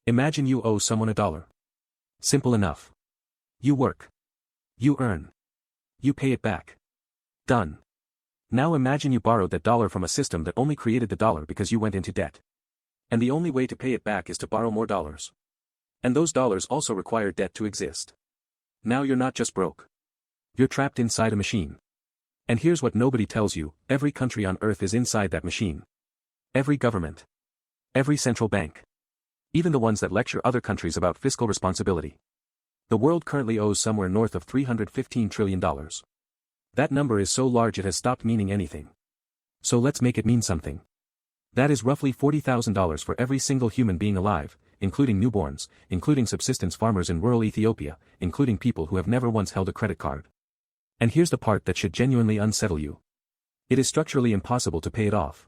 Imagine you owe someone $1. Simple enough. You work. You earn. You pay it back. Done. Now imagine you borrowed that dollar from a system that only created the dollar because you went into debt. And the only way to pay it back is to borrow more dollars. And those dollars also require debt to exist. Now you're not just broke. You're trapped inside a machine. And here's what nobody tells you: every country on earth is inside that machine. Every government. Every central bank. Even the ones that lecture other countries about fiscal responsibility. The world currently owes somewhere north of $315 trillion. That number is so large it has stopped meaning anything. So let's make it mean something. That is roughly $40,000 for every single human being alive, including newborns, including subsistence farmers in rural Ethiopia, including people who have never once held a credit card. And here's the part that should genuinely unsettle you. It is structurally impossible to pay it off.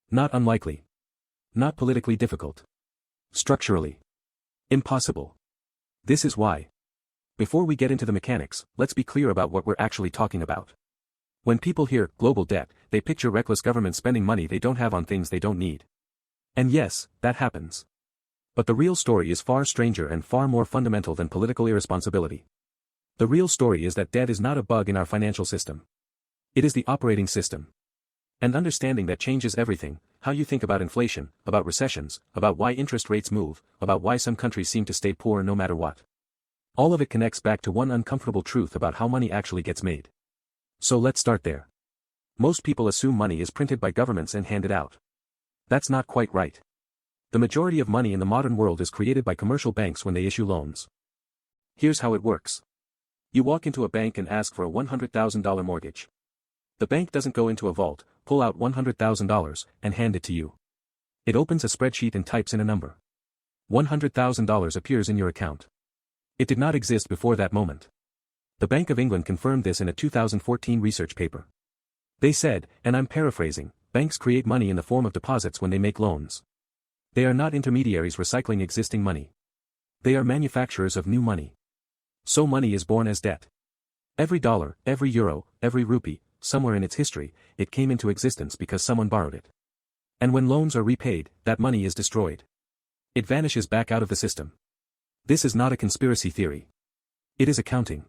Not unlikely. Not politically difficult. Structurally impossible. This is why. Before we get into the mechanics, let's be clear about what we're actually talking about. When people hear global debt, they picture reckless government spending money they don't have on things they don't need. And yes, that happens. But the real story is far stranger and far more fundamental than political irresponsibility. The real story is that debt is not a bug in our financial system. It is the operating system. And understanding that changes everything: how you think about inflation, about recessions, about why interest rates move, about why some countries seem to stay poor no matter what. All of it connects back to one uncomfortable truth about how money actually gets made. So let's start there. Most people assume money is printed by governments and handed out. That's not quite right. The majority of money in the modern world is created by commercial banks when they issue loans. Here's how it works. You walk into a bank and ask for a $100,000 mortgage. The bank doesn't go into a vault, pull out $100,000, and hand it to you. It opens a spreadsheet and types in a number. $100,000 appears in your account. It did not exist before that moment. The Bank of England confirmed this in a 2014 research paper. They said, and I'm paraphrasing, banks create money in the form of deposits when they make loans. They are not intermediaries recycling existing money. They are manufacturers of new money. So money is born as debt. Every dollar, every euro, every rupee, somewhere in its history, it came into existence because someone borrowed it. And when loans are repaid, that money is destroyed. It vanishes back out of the system. This is not a conspiracy theory. It is accounting.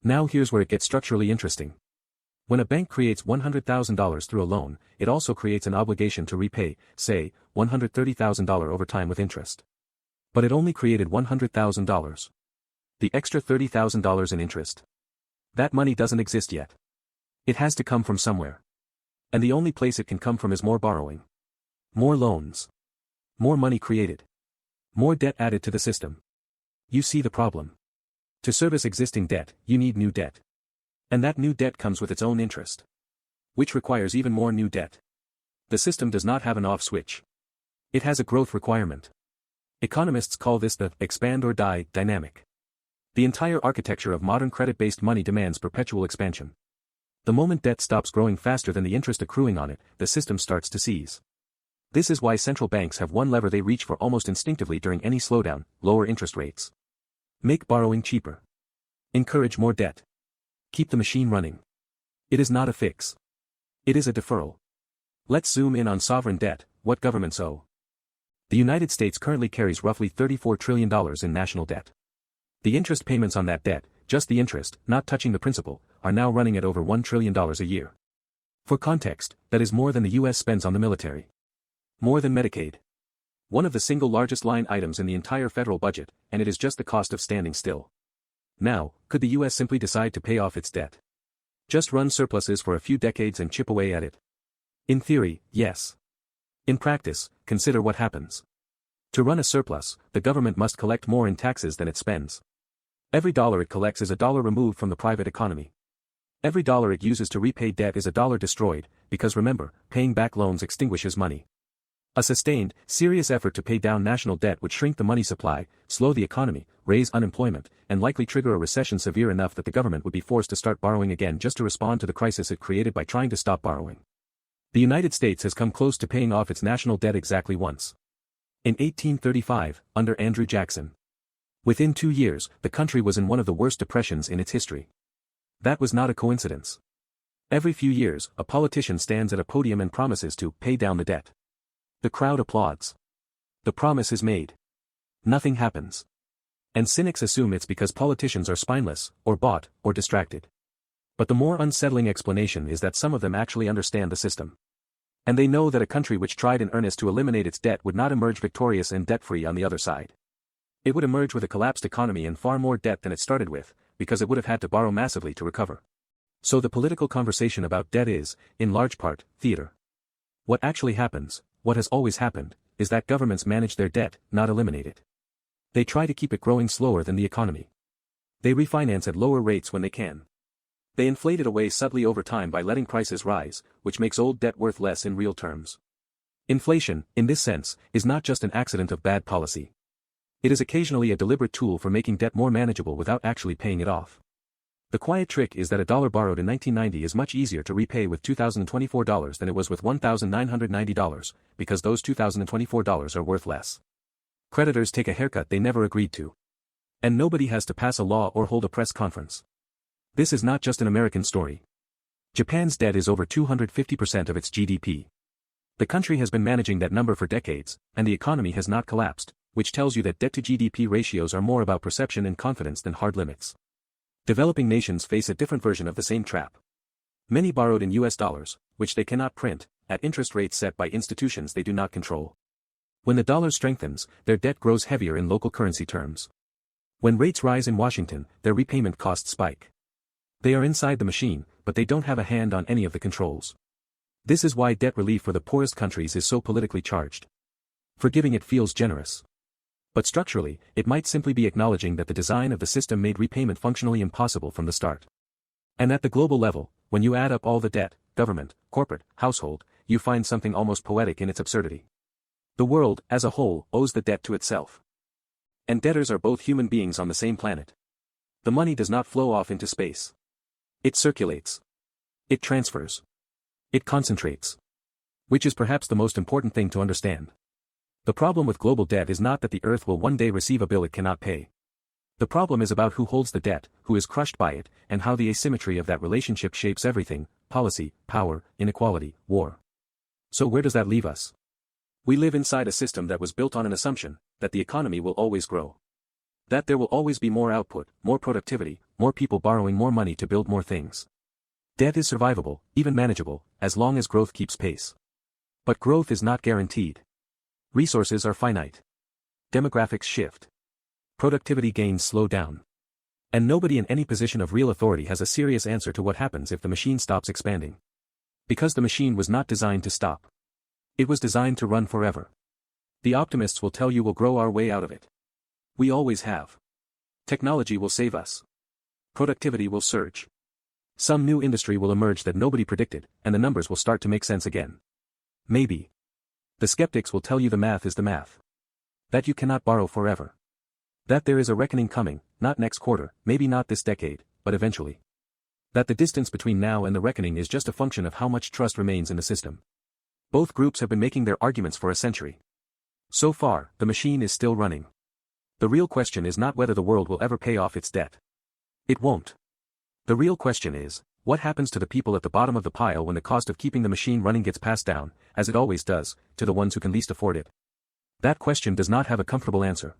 Now here's where it gets structurally interesting. When a bank creates $100,000 through a loan, it also creates an obligation to repay, say, $130,000 over time with interest. But it only created $100,000. The extra $30,000 in interest. That money doesn't exist yet. It has to come from somewhere. And the only place it can come from is more borrowing. More loans. More money created. More debt added to the system. You see the problem. To service existing debt, you need new debt. And that new debt comes with its own interest. Which requires even more new debt. The system does not have an off switch. It has a growth requirement. Economists call this the expand or die dynamic. The entire architecture of modern credit-based money demands perpetual expansion. The moment debt stops growing faster than the interest accruing on it, the system starts to seize. This is why central banks have one lever they reach for almost instinctively during any slowdown: lower interest rates. Make borrowing cheaper. Encourage more debt. Keep the machine running. It is not a fix. It is a deferral. Let's zoom in on sovereign debt, what governments owe. The United States currently carries roughly $34 trillion in national debt. The interest payments on that debt, just the interest, not touching the principal, are now running at over $1 trillion a year. For context, that is more than the US spends on the military. More than Medicaid. One of the single largest line items in the entire federal budget, and it is just the cost of standing still. Now, could the US simply decide to pay off its debt? Just run surpluses for a few decades and chip away at it? In theory, yes. In practice, consider what happens. To run a surplus, the government must collect more in taxes than it spends. Every dollar it collects is a dollar removed from the private economy. Every dollar it uses to repay debt is a dollar destroyed, because remember, paying back loans extinguishes money. A sustained, serious effort to pay down national debt would shrink the money supply, slow the economy, raise unemployment, and likely trigger a recession severe enough that the government would be forced to start borrowing again just to respond to the crisis it created by trying to stop borrowing. The United States has come close to paying off its national debt exactly once. In 1835, under Andrew Jackson. Within 2 years, the country was in one of the worst depressions in its history. That was not a coincidence. Every few years, a politician stands at a podium and promises to pay down the debt. The crowd applauds. The promise is made. Nothing happens. And cynics assume it's because politicians are spineless, or bought, or distracted. But the more unsettling explanation is that some of them actually understand the system. And they know that a country which tried in earnest to eliminate its debt would not emerge victorious and debt-free on the other side. It would emerge with a collapsed economy and far more debt than it started with, because it would have had to borrow massively to recover. So the political conversation about debt is, in large part, theater. What actually happens, what has always happened, is that governments manage their debt, not eliminate it. They try to keep it growing slower than the economy. They refinance at lower rates when they can. They inflate it away subtly over time by letting prices rise, which makes old debt worth less in real terms. Inflation, in this sense, is not just an accident of bad policy. It is occasionally a deliberate tool for making debt more manageable without actually paying it off. The quiet trick is that a dollar borrowed in 1990 is much easier to repay with $2024 than it was with $1,990, because those $2024 are worth less. Creditors take a haircut they never agreed to. And nobody has to pass a law or hold a press conference. This is not just an American story. Japan's debt is over 250% of its GDP. The country has been managing that number for decades, and the economy has not collapsed, which tells you that debt-to-GDP ratios are more about perception and confidence than hard limits. Developing nations face a different version of the same trap. Many borrowed in US dollars, which they cannot print, at interest rates set by institutions they do not control. When the dollar strengthens, their debt grows heavier in local currency terms. When rates rise in Washington, their repayment costs spike. They are inside the machine, but they don't have a hand on any of the controls. This is why debt relief for the poorest countries is so politically charged. Forgiving it feels generous. But structurally, it might simply be acknowledging that the design of the system made repayment functionally impossible from the start. And at the global level, when you add up all the debt, government, corporate, household, you find something almost poetic in its absurdity. The world, as a whole, owes the debt to itself. And debtors are both human beings on the same planet. The money does not flow off into space. It circulates. It transfers. It concentrates. Which is perhaps the most important thing to understand. The problem with global debt is not that the earth will one day receive a bill it cannot pay. The problem is about who holds the debt, who is crushed by it, and how the asymmetry of that relationship shapes everything: policy, power, inequality, war. So where does that leave us? We live inside a system that was built on an assumption that the economy will always grow. That there will always be more output, more productivity, more people borrowing more money to build more things. Debt is survivable, even manageable, as long as growth keeps pace. But growth is not guaranteed. Resources are finite. Demographics shift. Productivity gains slow down. And nobody in any position of real authority has a serious answer to what happens if the machine stops expanding. Because the machine was not designed to stop. It was designed to run forever. The optimists will tell you we'll grow our way out of it. We always have. Technology will save us. Productivity will surge. Some new industry will emerge that nobody predicted, and the numbers will start to make sense again. Maybe. The skeptics will tell you the math is the math. That you cannot borrow forever. That there is a reckoning coming, not next quarter, maybe not this decade, but eventually. That the distance between now and the reckoning is just a function of how much trust remains in the system. Both groups have been making their arguments for a century. So far, the machine is still running. The real question is not whether the world will ever pay off its debt. It won't. The real question is, what happens to the people at the bottom of the pile when the cost of keeping the machine running gets passed down, as it always does, to the ones who can least afford it? That question does not have a comfortable answer.